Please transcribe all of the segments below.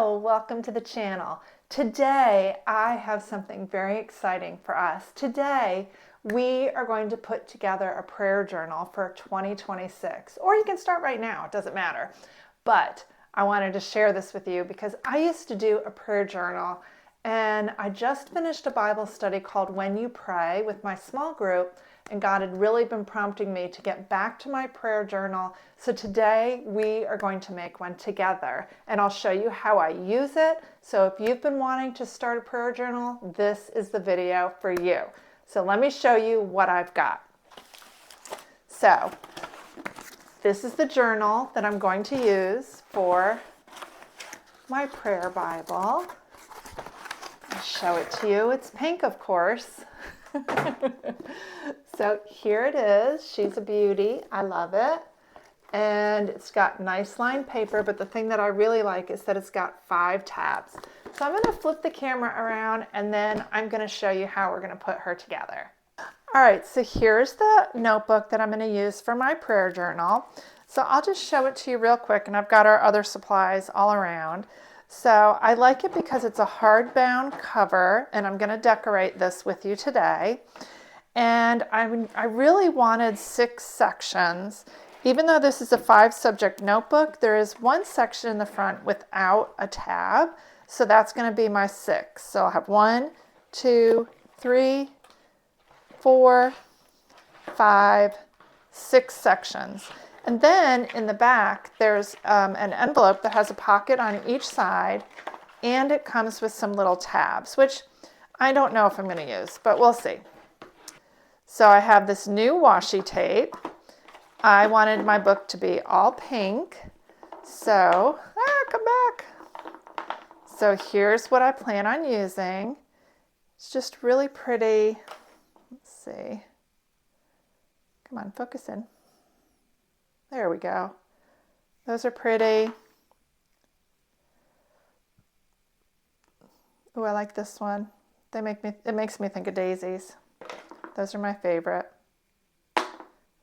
Hello, welcome to the channel. Today I have something very exciting for us. Today we are going to put together a prayer journal for 2026, or you can start right now, it doesn't matter. But I wanted to share this with you because I used to do a prayer journal, and I just finished a Bible study called When You Pray with my small group, and God had really been prompting me to get back to my prayer journal. So today we are going to make one together, and I'll show you how I use it. So if you've been wanting to start a prayer journal, this is the video for you. So let me show you what I've got. So this is the journal that I'm going to use for my prayer Bible. I'll show it to you. It's pink, of course. So here it is. She's a beauty. I love it. And it's got nice lined paper, but the thing that I really like is that it's got 5 tabs. So I'm going to flip the camera around, and then I'm going to show you how we're going to put her together. All right, so here's the notebook that I'm going to use for my prayer journal. So I'll just show it to you real quick, and I've got our other supplies all around. So I like it because it's a hardbound cover, and I'm going to decorate this with you today. And I really wanted 6 sections. Even though this is a 5-subject notebook, there is one section in the front without a tab. So that's going to be my 6. So I'll have 1, 2, 3, 4, 5, 6 sections. And then in the back, there's an envelope that has a pocket on each side, and it comes with some little tabs, which I don't know if I'm going to use, but we'll see. So I have this new washi tape. I wanted my book to be all pink. So, come back. So here's what I plan on using. It's just really pretty. Let's see. Come on, focus in. There we go. Those are pretty. Oh, I like this one. It makes me think of daisies. Those are my favorite.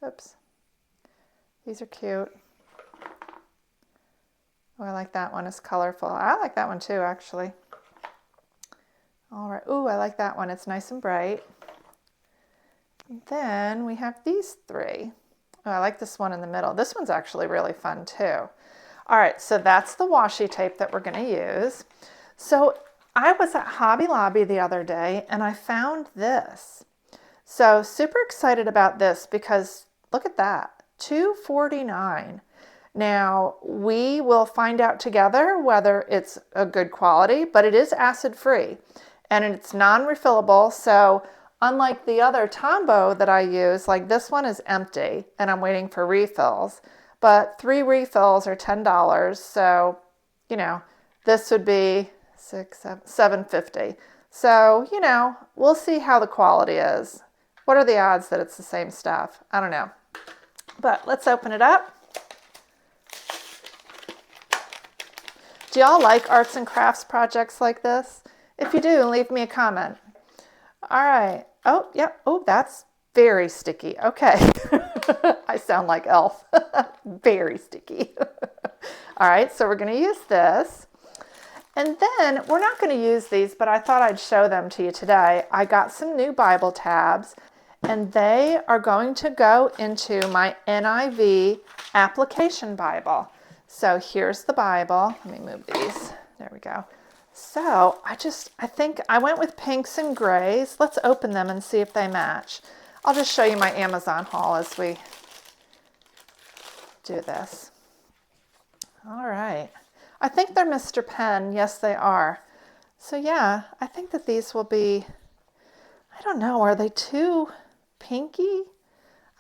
Oops. These are cute. Oh, I like that one. It's colorful. I like that one too, actually. All right. Ooh, I like that one. It's nice and bright. And then we have these 3. Oh, I like this one in the middle. This one's actually really fun too. All right, so that's the washi tape that we're going to use. So I was at Hobby Lobby the other day, and I found this. So super excited about this because look at that, $2.49. Now we will find out together whether it's a good quality, but it is acid free and it's non-refillable. So unlike the other Tombow that I use, like this one is empty and I'm waiting for refills, but 3 refills are $10. So, you know, this would be $7.50. So, you know, we'll see how the quality is. What are the odds that it's the same stuff? I don't know. But let's open it up. Do y'all like arts and crafts projects like this? If you do, leave me a comment. All right. Oh, yep. Oh, that's very sticky. Okay. I sound like Elf. Very sticky. All right. So we're going to use this. And then we're not going to use these, but I thought I'd show them to you today. I got some new Bible tabs, and they are going to go into my NIV application Bible. So here's the Bible. Let me move these. There we go. So I think I went with pinks and grays. Let's open them and see if they match. I'll just show you my Amazon haul as we do this. All right. I think they're Mr. Pen. Yes, they are. So yeah, I think that these will be, I don't know, are they too pinky?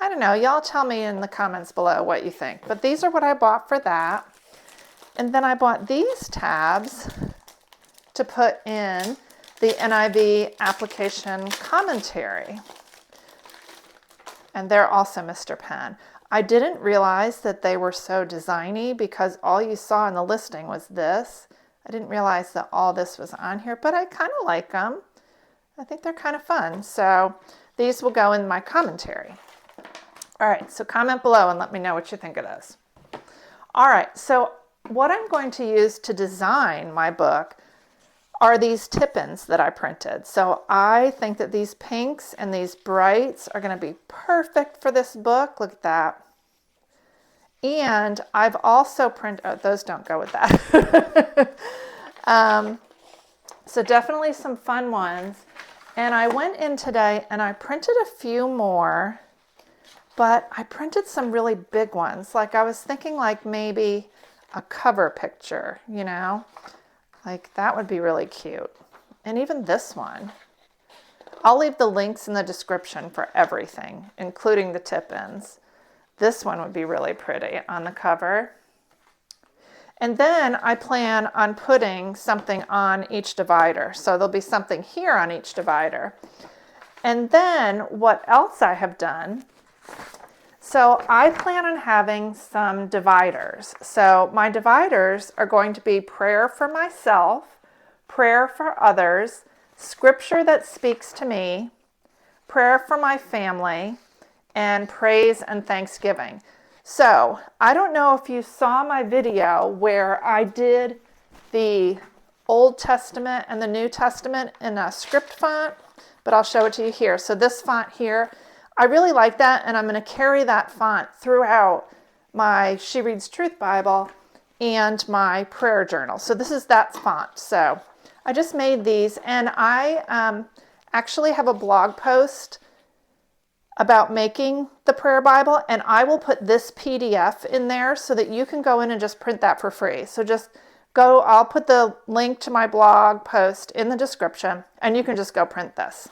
I don't know. Y'all tell me in the comments below what you think. But these are what I bought for that. And then I bought these tabs to put in the NIV application commentary. And they're also Mr. Pen. I didn't realize that they were so designy because all you saw in the listing was this. I didn't realize that all this was on here, but I kind of like them. I think they're kind of fun. So these will go in my commentary. All right, so comment below and let me know what you think of those. All right, so what I'm going to use to design my book are these tip-ins that I printed. So I think that these pinks and these brights are going to be perfect for this book. Look at that. And I've also printed, oh, those don't go with that. So definitely some fun ones. And I went in today and I printed a few more, but I printed some really big ones. Like I was thinking like maybe a cover picture, you know? Like that would be really cute. And even this one. I'll leave the links in the description for everything, including the tip-ins. This one would be really pretty on the cover. And then I plan on putting something on each divider. So there'll be something here on each divider. And then what else I have done, so I plan on having some dividers. So my dividers are going to be prayer for myself, prayer for others, scripture that speaks to me, prayer for my family, and praise and thanksgiving. So I don't know if you saw my video where I did the Old Testament and the New Testament in a script font, but I'll show it to you here. So this font here, I really like that, and I'm going to carry that font throughout my She Reads Truth Bible and my prayer journal. So this is that font. So I just made these, and I actually have a blog post about making the prayer Bible, and I will put this PDF in there so that you can go in and just print that for free. So just go, I'll put the link to my blog post in the description, and you can just go print this.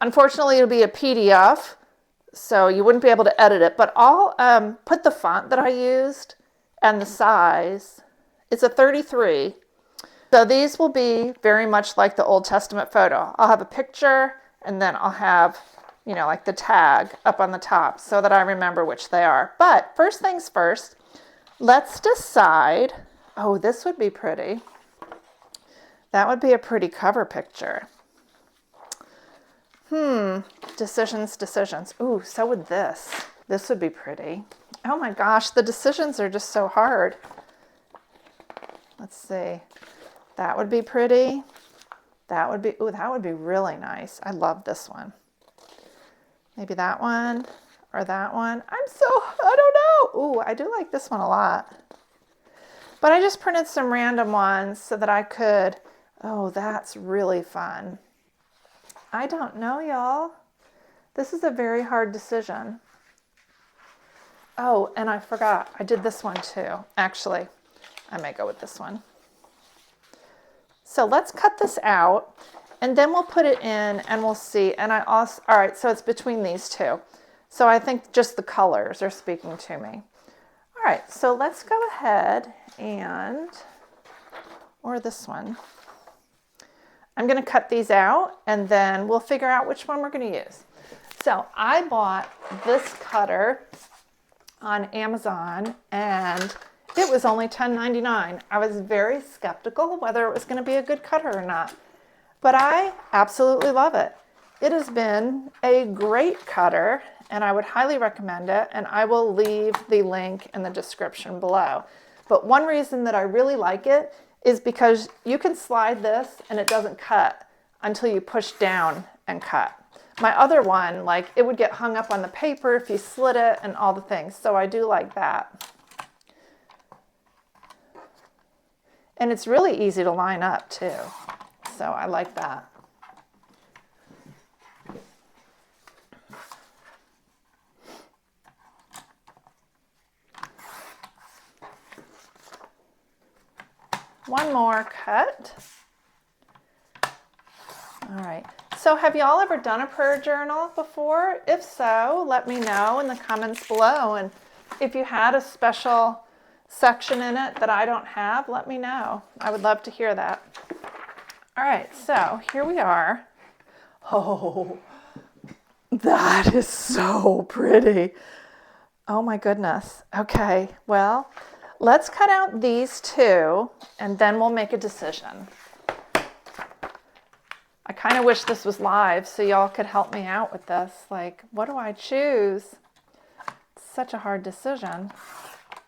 Unfortunately, it'll be a PDF, so you wouldn't be able to edit it, but I'll put the font that I used and the size. It's a 33. So these will be very much like the Old Testament photo. I'll have a picture, and then I'll have, you know, like the tag up on the top so that I remember which they are. But first things first, let's decide. Oh, this would be pretty. That would be a pretty cover picture. Decisions. Ooh, so would this. This would be pretty. Oh my gosh, the decisions are just so hard. Let's see. That would be pretty. That would be, ooh, that would be really nice. I love this one. Maybe that one or that one. I don't know. Ooh, I do like this one a lot. But I just printed some random ones so that I could, oh, that's really fun. I don't know, y'all. This is a very hard decision. Oh, and I forgot. I did this one too. Actually, I may go with this one. So let's cut this out, and then we'll put it in and we'll see. And I also, all right, so it's between these two. So I think just the colors are speaking to me. All right, so let's go ahead and, or this one. I'm going to cut these out, and then we'll figure out which one we're going to use. So I bought this cutter on Amazon, and it was only $10.99. I was very skeptical whether it was going to be a good cutter or not, but I absolutely love it. It has been a great cutter, and I would highly recommend it, and I will leave the link in the description below. But one reason that I really like it is because you can slide this and it doesn't cut until you push down and cut. My other one, like, it would get hung up on the paper if you slid it and all the things. So I do like that. And it's really easy to line up too. So I like that. One more cut. All right. So have y'all ever done a prayer journal before? If so, let me know in the comments below. And if you had a special section in it that I don't have, let me know. I would love to hear that. All right, so here we are. Oh, that is so pretty. Oh my goodness. Okay, well, let's cut out these two and then we'll make a decision. I kind of wish this was live so y'all could help me out with this. Like, what do I choose? It's such a hard decision.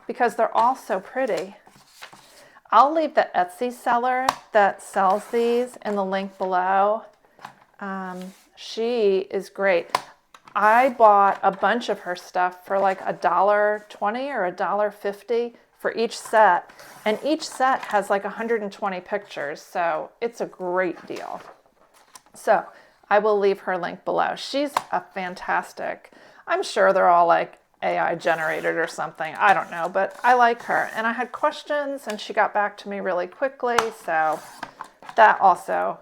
because they're all so pretty. I'll leave the Etsy seller that sells these in the link below. She is great. I bought a bunch of her stuff for like $1.20 or $1.50 for each set. And each set has like 120 pictures. So it's a great deal. So I will leave her link below. She's a fantastic, I'm sure they're all like AI generated or something. I don't know, but I like her. And I had questions and she got back to me really quickly. So that also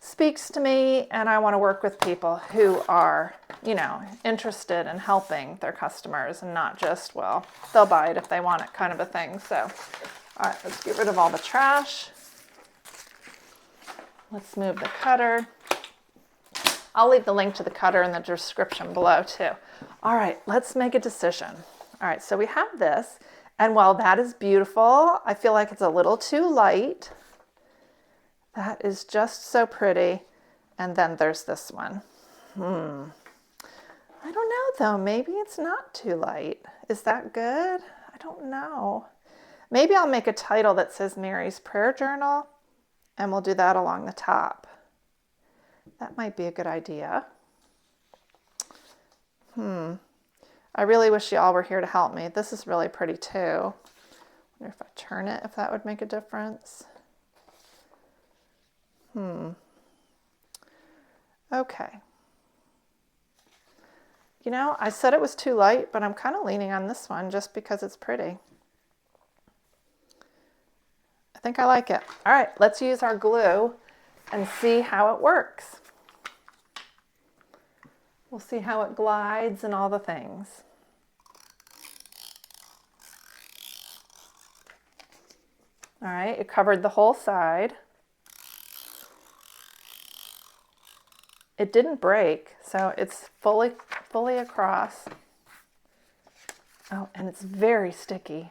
speaks to me, and I want to work with people who are, you know, interested in helping their customers and not just, well, they'll buy it if they want it kind of a thing. So, all right, let's get rid of all the trash. Let's move the cutter. I'll leave the link to the cutter in the description below too. All right, let's make a decision. All right, so we have this, and while that is beautiful, I feel like it's a little too light. That is just so pretty. And then there's this one. I don't know though, maybe it's not too light. Is that good? I don't know. Maybe I'll make a title that says Mary's Prayer Journal, and we'll do that along the top. That might be a good idea. I really wish you all were here to help me. This is really pretty too. I wonder if I turn it, if that would make a difference. Okay. You know, I said it was too light, but I'm kind of leaning on this one just because it's pretty. I think I like it. All right, let's use our glue and see how it works. We'll see how it glides and all the things. All right, it covered the whole side. It didn't break, so it's fully across. Oh, and it's very sticky.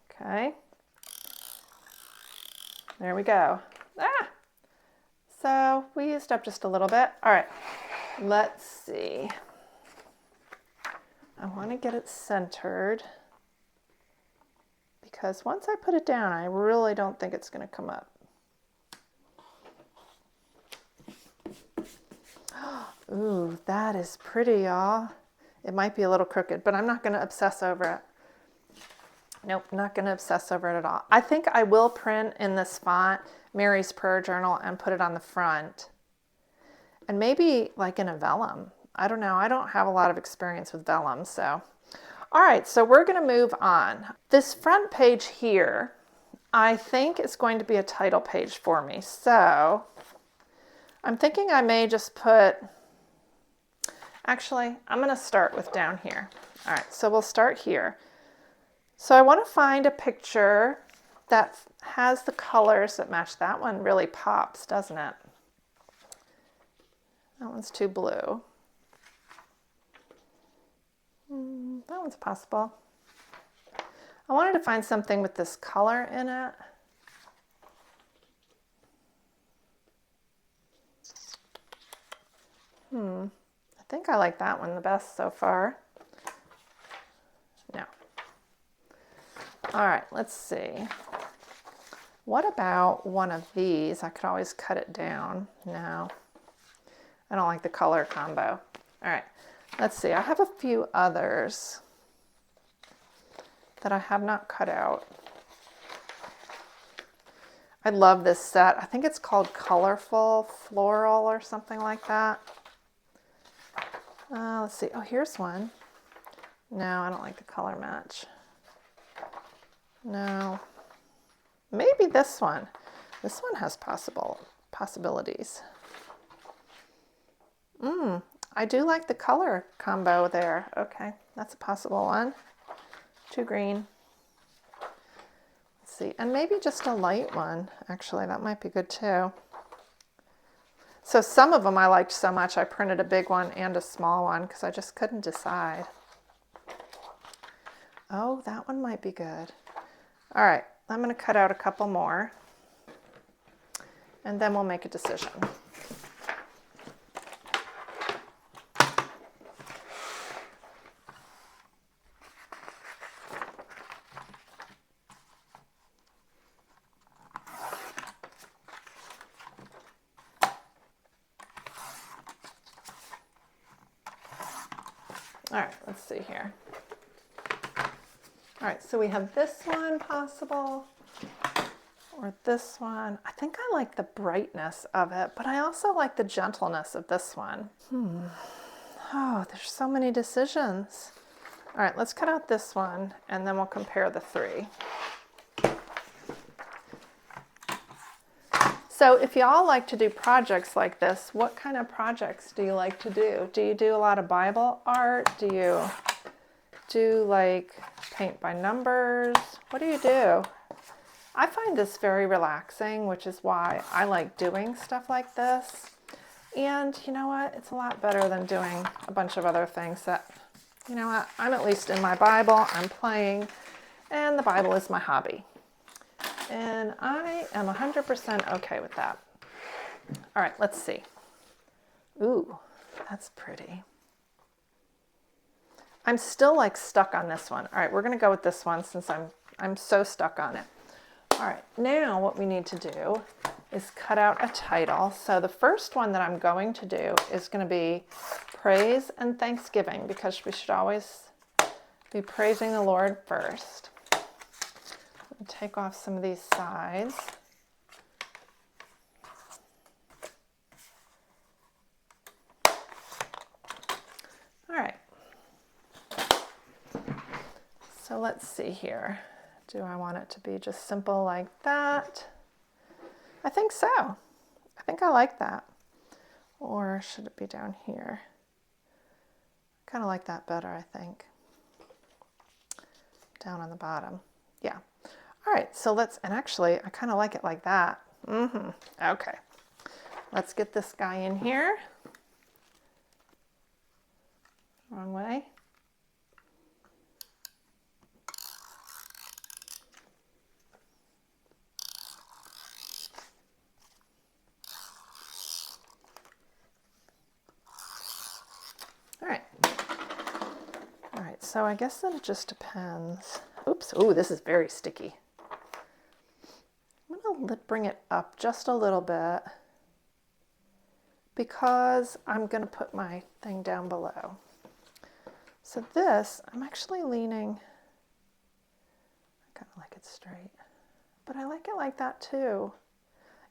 Okay. There we go. Ah! So we used up just a little bit. All right, let's see. I want to get it centered because once I put it down, I really don't think it's going to come up. Ooh, that is pretty, y'all. It might be a little crooked, but I'm not going to obsess over it. Nope, not going to obsess over it at all. I think I will print in this font, Mary's Prayer Journal, and put it on the front. And maybe like in a vellum. I don't know. I don't have a lot of experience with vellum, so. All right, so we're going to move on. This front page here, I think is going to be a title page for me. So I'm thinking I may just put, actually, I'm going to start with down here. All right, so we'll start here. So I want to find a picture that has the colors that match. That one really pops, doesn't it? That one's too blue. That one's possible. I wanted to find something with this color in it. I think I like that one the best so far. No. All right, let's see. What about one of these? I could always cut it down. No, I don't like the color combo. All right, let's see. I have a few others that I have not cut out. I love this set. I think it's called Colorful Floral or something like that. Let's see. Oh, here's one. No, I don't like the color match. No. Maybe this one. This one has possibilities. I do like the color combo there. Okay, that's a possible one. Too green. Let's see, and maybe just a light one. Actually, that might be good too. So some of them I liked so much, I printed a big one and a small one because I just couldn't decide. Oh, that one might be good. All right, I'm going to cut out a couple more and then we'll make a decision. All right, let's see here. All right, so we have this one possible, or this one. I think I like the brightness of it, but I also like the gentleness of this one. Oh, there's so many decisions. All right, let's cut out this one, and then we'll compare the three. So if y'all like to do projects like this, what kind of projects do you like to do? Do you do a lot of Bible art? Do you do like paint by numbers? What do you do? I find this very relaxing, which is why I like doing stuff like this. And you know what? It's a lot better than doing a bunch of other things that, you know what? I'm at least in my Bible, I'm playing, and the Bible is my hobby. And I am 100% okay with that. All right, let's see. Ooh, that's pretty. I'm still like stuck on this one. All right, we're gonna go with this one since I'm so stuck on it. All right, now what we need to do is cut out a title. So the first one that I'm going to do is gonna be Praise and Thanksgiving, because we should always be praising the Lord first. Take off some of these sides. All right. So let's see here. Do I want it to be just simple like that? I think so. I think I like that. Or should it be down here? I kind of like that better, I think. Down on the bottom. Yeah. All right, so and actually, I kind of like it like that. Okay. Let's get this guy in here. Wrong way. All right, so I guess then it just depends. Oops, ooh, this is very sticky. I'm gonna bring it up just a little bit because I'm gonna put my thing down below. So this, I'm actually leaning, I kind of like it straight, but I like it like that too.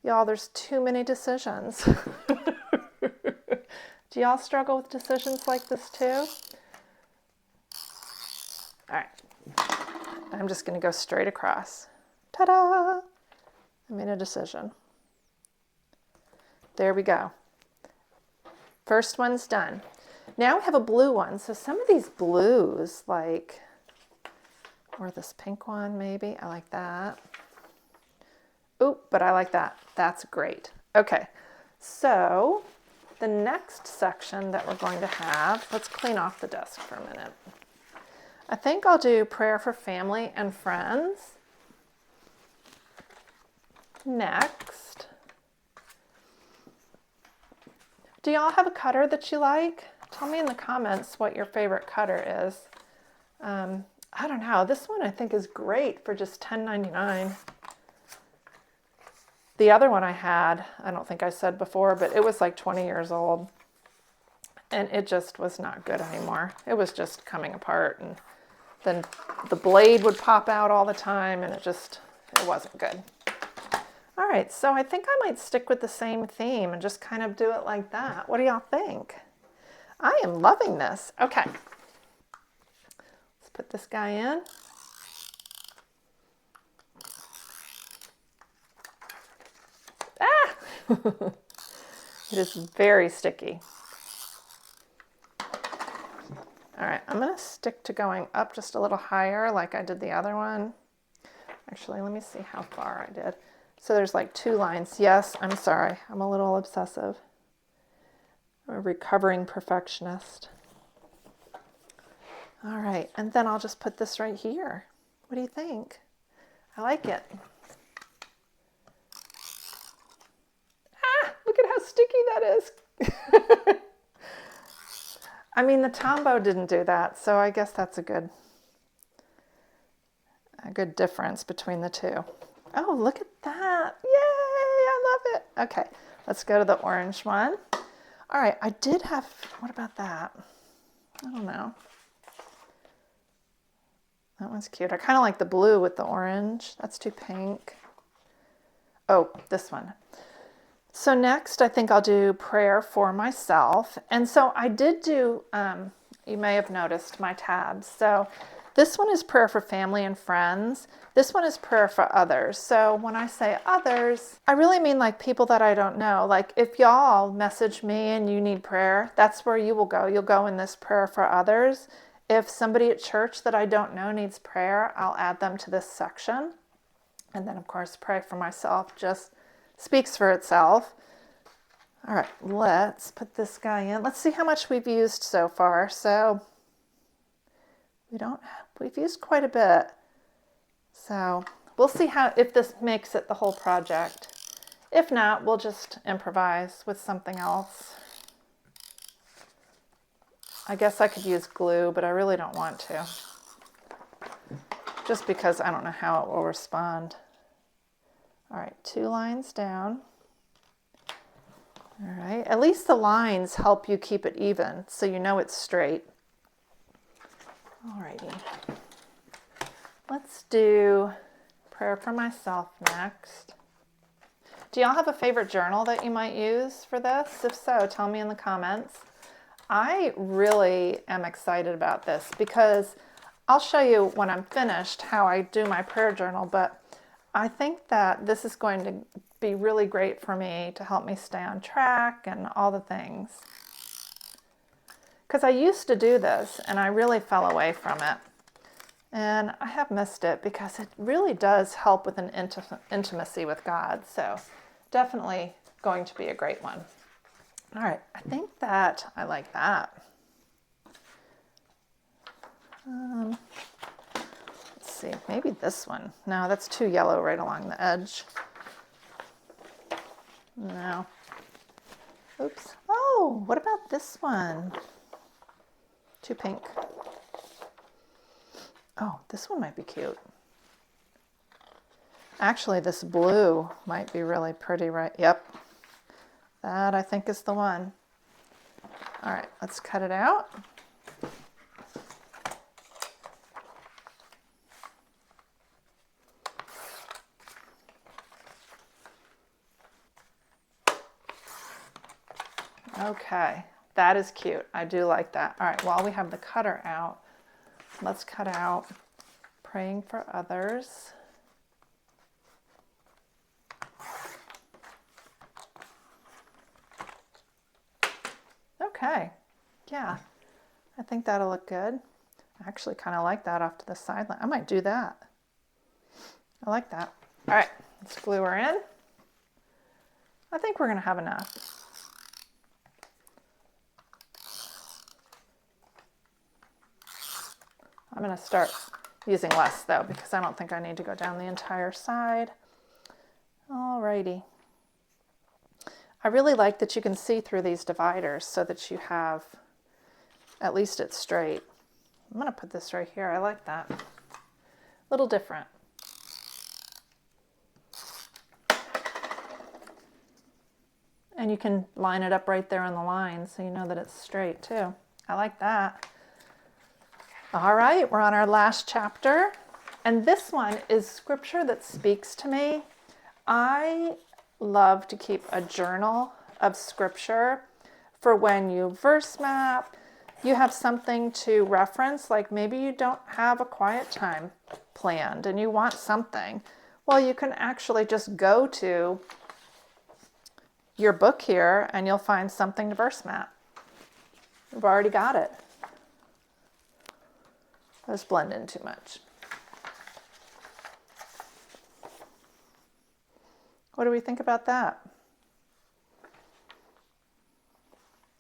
Y'all, there's too many decisions. Do y'all struggle with decisions like this too? All right, I'm just gonna go straight across. Ta-da! I made a decision. There we go. First one's done. Now we have a blue one. So some of these blues, like, or this pink one maybe, I like that. Oop, but I like that. That's great. Okay, so the next section that we're going to have, let's clean off the desk for a minute. I think I'll do prayer for family and friends. Next. Do y'all have a cutter that you like? Tell me in the comments what your favorite cutter is. I don't know. This one I think is great for just $10.99. The other one I had, I don't think I said before, but it was like 20 years old. And it just was not good anymore. It was just coming apart, and then the blade would pop out all the time, and it wasn't good. All right, so I think I might stick with the same theme and just kind of do it like that. What do y'all think? I am loving this. Okay. Let's put this guy in. Ah! It is very sticky. All right, I'm gonna stick to going up just a little higher like I did the other one. Actually, let me see how far I did. So there's like 2 lines. Yes, I'm sorry. I'm a little obsessive. I'm a recovering perfectionist. All right, and then I'll just put this right here. What do you think? I like it. Ah, look at how sticky that is. I mean, the Tombow didn't do that, so I guess that's a good difference between the two. Oh, look at that. Yay, I love it. Okay, let's go to the orange one. All right, I did have, what about that? I don't know. That one's cute. I kind of like the blue with the orange. That's too pink. Oh, this one. So next, I think I'll do prayer for myself. And so I did do, you may have noticed my tabs. So this one is prayer for family and friends. This one is prayer for others. So when I say others, I really mean like people that I don't know. Like if y'all message me and you need prayer, that's where you will go. You'll go in this prayer for others. If somebody at church that I don't know needs prayer, I'll add them to this section. And then of course, pray for myself just speaks for itself. All right, let's put this guy in. Let's see how much we've used so far. So we've used quite a bit. So we'll see if this makes it the whole project. If not, we'll just improvise with something else. I guess I could use glue, but I really don't want to. Just because I don't know how it will respond. All right, 2 lines down. All right, at least the lines help you keep it even, so you know it's straight. All righty. Let's do prayer for myself next. Do y'all have a favorite journal that you might use for this? If so, tell me in the comments. I really am excited about this because I'll show you when I'm finished how I do my prayer journal, but I think that this is going to be really great for me to help me stay on track and all the things. Because I used to do this and I really fell away from it. And I have missed it because it really does help with an intimacy with God. So definitely going to be a great one. All right, I think that I like that. Let's see, maybe this one. No, that's too yellow right along the edge. No. Oops. Oh, what about this one? Too pink. Oh, this one might be cute. Actually, this blue might be really pretty, right? Yep. That, I think, is the one. All right, let's cut it out. Okay, that is cute. I do like that. All right, while we have the cutter out, let's cut out praying for others. Okay, yeah, I think that'll look good. I actually kind of like that off to the sideline. I might do that. I like that. All right, let's glue her in. I think we're gonna have enough. I'm gonna start using less though, because I don't think I need to go down the entire side. All righty. I really like that you can see through these dividers so that you have, at least it's straight. I'm gonna put this right here. I like that. A little different. And you can line it up right there on the line so you know that it's straight too. I like that. All right, we're on our last chapter. And this one is scripture that speaks to me. I love to keep a journal of scripture for when you verse map, you have something to reference, like maybe you don't have a quiet time planned and you want something. Well, you can actually just go to your book here and you'll find something to verse map. You've already got it. Those blend in too much. What do we think about that?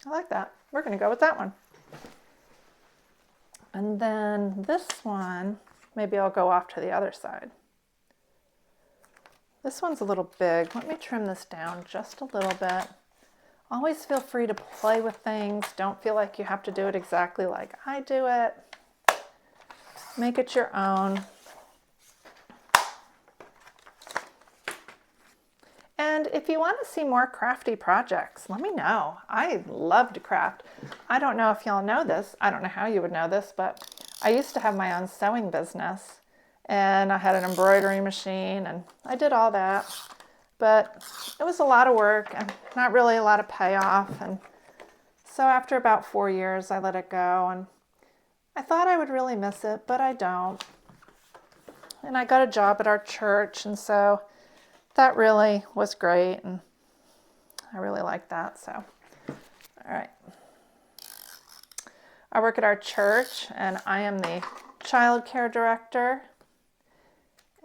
I like that. We're going to go with that one. And then this one, maybe I'll go off to the other side. This one's a little big. Let me trim this down just a little bit. Always feel free to play with things. Don't feel like you have to do it exactly like I do it. Make it your own. And if if you want to see more crafty projects, let me know. I love to craft. I don't know if y'all know this. I don't know how you would know this, but I used to have my own sewing business, and I had an embroidery machine, and I did all that. But it was a lot of work and not really a lot of payoff. And so after about 4 years, I let it go, and I thought I would really miss it, but I don't. And I got a job at our church, and so that really was great, and I really liked that. So, all right. I work at our church, and I am the child care director,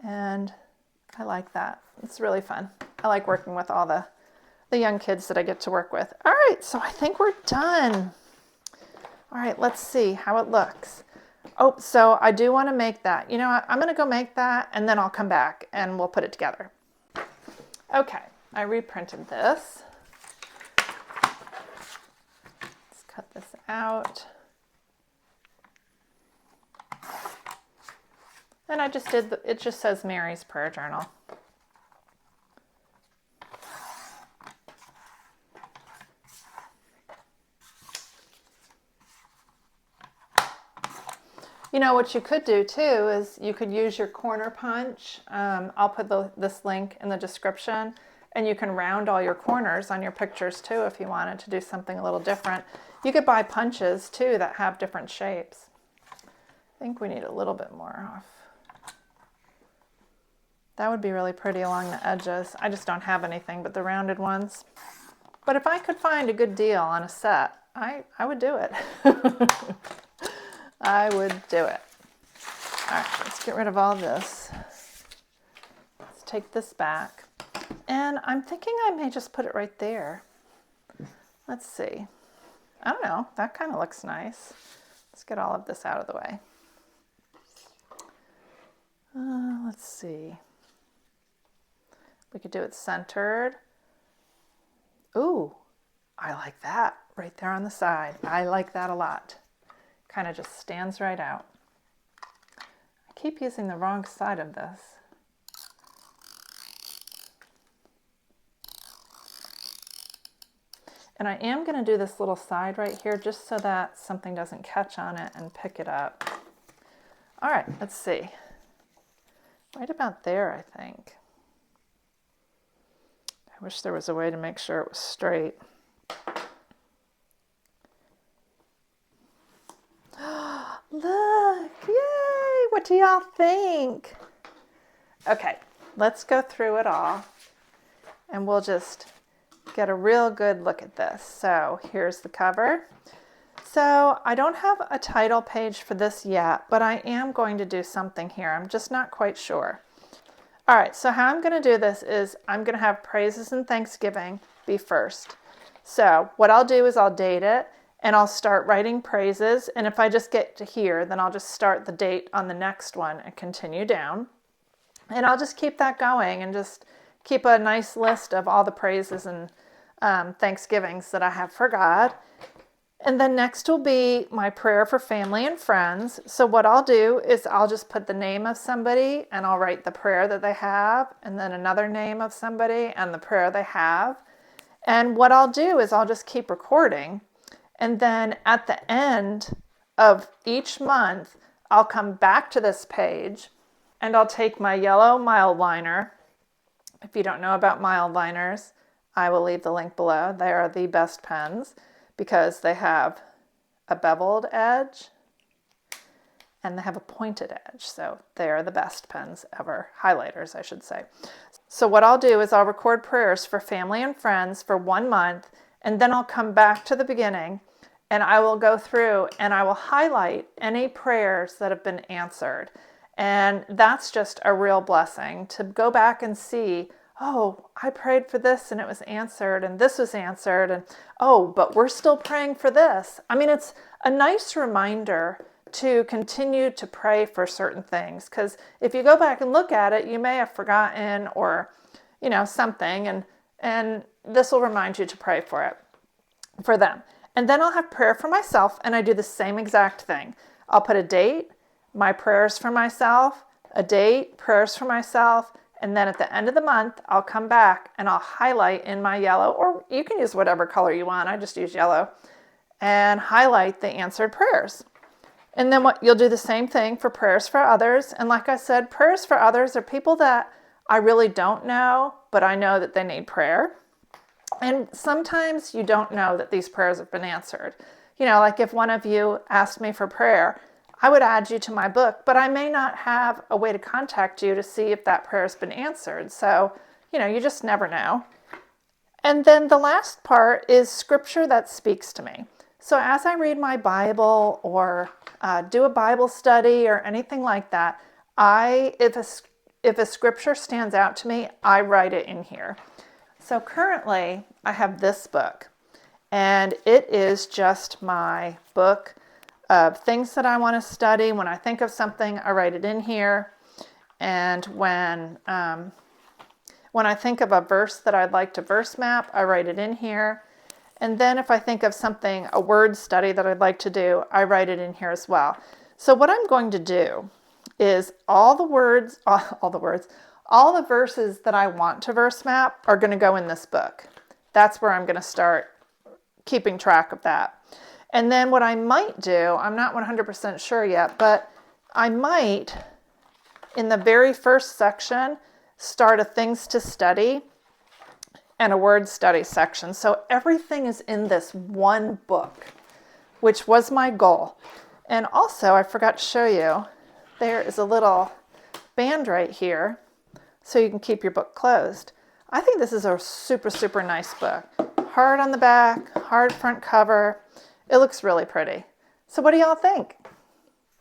and I like that. It's really fun. I like working with all the young kids that I get to work with. All right, so I think we're done. All right, let's see how it looks. Oh, so I do want to make that. You know what? I'm going to go make that, and then I'll come back, and we'll put it together. Okay, I reprinted this. Let's cut this out. And I just did, it just says Mary's Prayer Journal. You know, what you could do too is you could use your corner punch. I'll put this link in the description, and you can round all your corners on your pictures too if you wanted to do something a little different. You could buy punches too that have different shapes. I think we need a little bit more off. That would be really pretty along the edges. I just don't have anything but the rounded ones. But if I could find a good deal on a set, I would do it. I would do it. All right, let's get rid of all this. Let's take this back. And I'm thinking I may just put it right there. Let's see. I don't know, that kind of looks nice. Let's get all of this out of the way. Let's see. We could do it centered. Ooh, I like that right there on the side. I like that a lot. Kind of just stands right out. I keep using the wrong side of this. And I am going to do this little side right here just so that something doesn't catch on it and pick it up. All right, let's see. Right about there, I think. I wish there was a way to make sure it was straight. Look, yay! What do y'all think? Okay, let's go through it all, and we'll just get a real good look at this. So here's the cover. So I don't have a title page for this yet, but I am going to do something here. I'm just not quite sure. All right, so how I'm going to do this is I'm going to have praises and thanksgiving be first. So what I'll do is I'll date it, and I'll start writing praises. And if I just get to here, then I'll just start the date on the next one and continue down. And I'll just keep that going and just keep a nice list of all the praises and thanksgivings that I have for God. And then next will be my prayer for family and friends. So what I'll do is I'll just put the name of somebody, and I'll write the prayer that they have, and then another name of somebody and the prayer they have. And what I'll do is I'll just keep recording. And then at the end of each month, I'll come back to this page, and I'll take my yellow mild liner. If you don't know about mild liners, I will leave the link below. They are the best pens because they have a beveled edge and they have a pointed edge. So they are the best pens ever, highlighters, I should say. So what I'll do is I'll record prayers for family and friends for 1 month, and then I'll come back to the beginning, and I will go through and I will highlight any prayers that have been answered. And that's just a real blessing to go back and see, oh, I prayed for this and it was answered, and this was answered, and oh, but we're still praying for this. I mean, it's a nice reminder to continue to pray for certain things, because if you go back and look at it, you may have forgotten or, you know, something, and this will remind you to pray for it, for them. And then I'll have prayer for myself, and I do the same exact thing. I'll put a date, my prayers for myself, a date, prayers for myself, And then at the end of the month, I'll come back and I'll highlight in my yellow, or you can use whatever color you want. I just use yellow, and highlight the answered prayers. And then you'll do the same thing for prayers for others. And like I said, prayers for others are people that I really don't know, but I know that they need prayer. And sometimes you don't know that these prayers have been answered. You know, like if one of you asked me for prayer, I would add you to my book, but I may not have a way to contact you to see if that prayer has been answered. So, you know, you just never know. And then the last part is scripture that speaks to me. So as I read my Bible or do a Bible study or anything like that, if a scripture stands out to me, I write it in here. So currently I have this book, and it is just my book of things that I want to study. When I think of something, I write it in here. And when I think of a verse that I'd like to verse map, I write it in here. And then if I think of something, a word study that I'd like to do, I write it in here as well. So what I'm going to do is all the verses that I want to verse map are going to go in this book. That's where I'm going to start keeping track of that. And then what I might do, I'm not 100% sure yet, but I might, in the very first section, start a things to study and a word study section. So everything is in this one book, which was my goal. And also, I forgot to show you, there is a little band right here so you can keep your book closed. I think this is a super, super nice book. Hard on the back, hard front cover. It looks really pretty. So what do y'all think?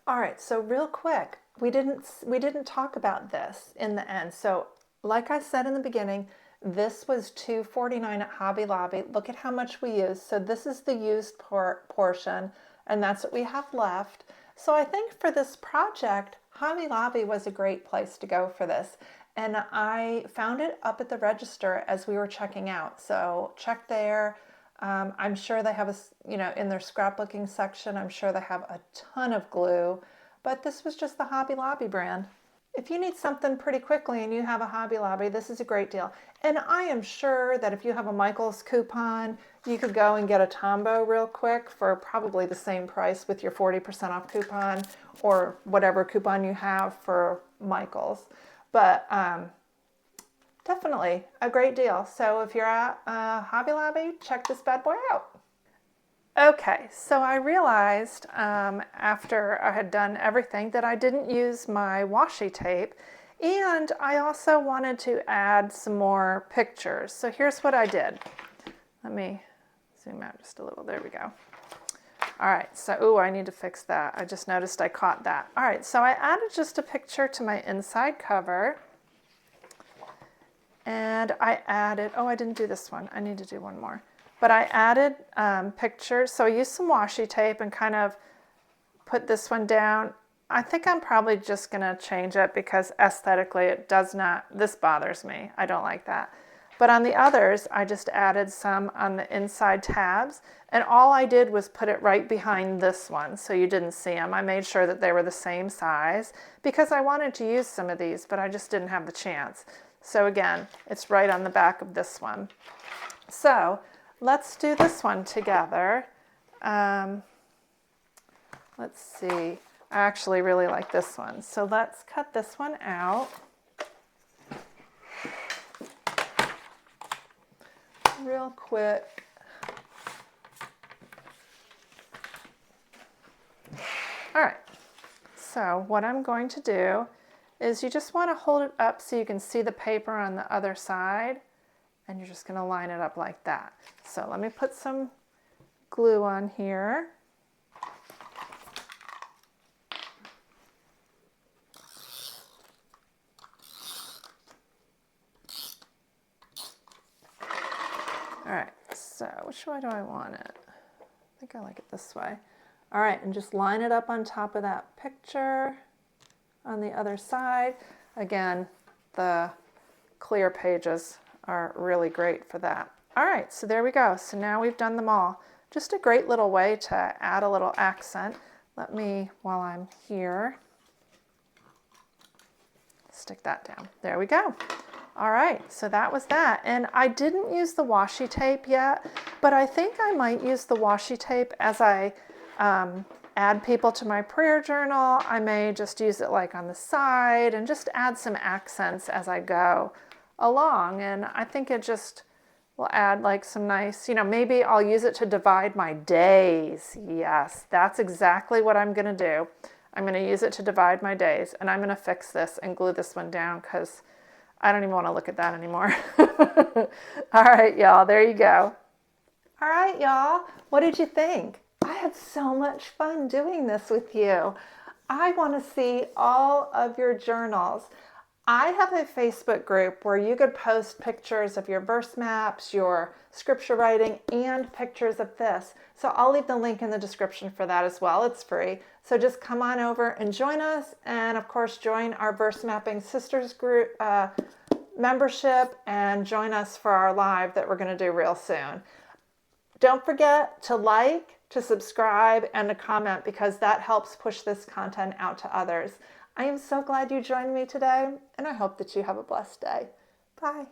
All right, so real quick, we didn't talk about this in the end. So like I said in the beginning, this was $2.49 at Hobby Lobby. Look at how much we used. So this is the used portion, and that's what we have left. So I think for this project, Hobby Lobby was a great place to go for this. And I found it up at the register as we were checking out. So check there. I'm sure they have in their scrapbooking section, I'm sure they have a ton of glue, but this was just the Hobby Lobby brand. If you need something pretty quickly and you have a Hobby Lobby, this is a great deal. And I am sure that if you have a Michael's coupon, you could go and get a Tombow real quick for probably the same price with your 40% off coupon or whatever coupon you have for Michael's. But definitely a great deal. So if you're at Hobby Lobby, check this bad boy out. Okay, so I realized after I had done everything that I didn't use my washi tape, and I also wanted to add some more pictures. So here's what I did. Let me zoom out just a little. There we go. All right, so, I need to fix that. I just noticed I caught that. All right, so I added just a picture to my inside cover. And I added, I didn't do this one. I need to do one more. But I added pictures. So I used some washi tape and kind of put this one down. I think I'm probably just going to change it because aesthetically this bothers me. I don't like that. But on the others, I just added some on the inside tabs. And all I did was put it right behind this one so you didn't see them. I made sure that they were the same size because I wanted to use some of these, but I just didn't have the chance. So again, it's right on the back of this one. So let's do this one together. Let's see. I actually really like this one. So let's cut this one out. Real quick. All right. So what I'm going to do is you just want to hold it up so you can see the paper on the other side, and you're just going to line it up like that. So let me put some glue on here. All right, so which way do I want it? I think I like it this way. All right, and just line it up on top of that picture on the other side. Again, the clear pages are really great for that. All right, so there we go. So now we've done them all. Just a great little way to add a little accent. Let me, while I'm here, stick that down. There we go. All right, so that was that. And I didn't use the washi tape yet, but I think I might use the washi tape as I add people to my prayer journal. I may just use it like on the side and just add some accents as I go along. And I think it just will add like some nice, maybe I'll use it to divide my days. Yes, that's exactly what I'm going to do. I'm going to use it to divide my days, and I'm going to fix this and glue this one down because I don't even want to look at that anymore. All right, y'all, there you go. All right, y'all, what did you think? I had so much fun doing this with you. I want to see all of your journals. I have a Facebook group where you could post pictures of your verse maps, your scripture writing, and pictures of this. So I'll leave the link in the description for that as well. It's free. So just come on over and join us. And of course, join our Verse Mapping Sisters group membership and join us for our live that we're going to do real soon. Don't forget to like, to subscribe, and to comment because that helps push this content out to others. I am so glad you joined me today, and I hope that you have a blessed day. Bye.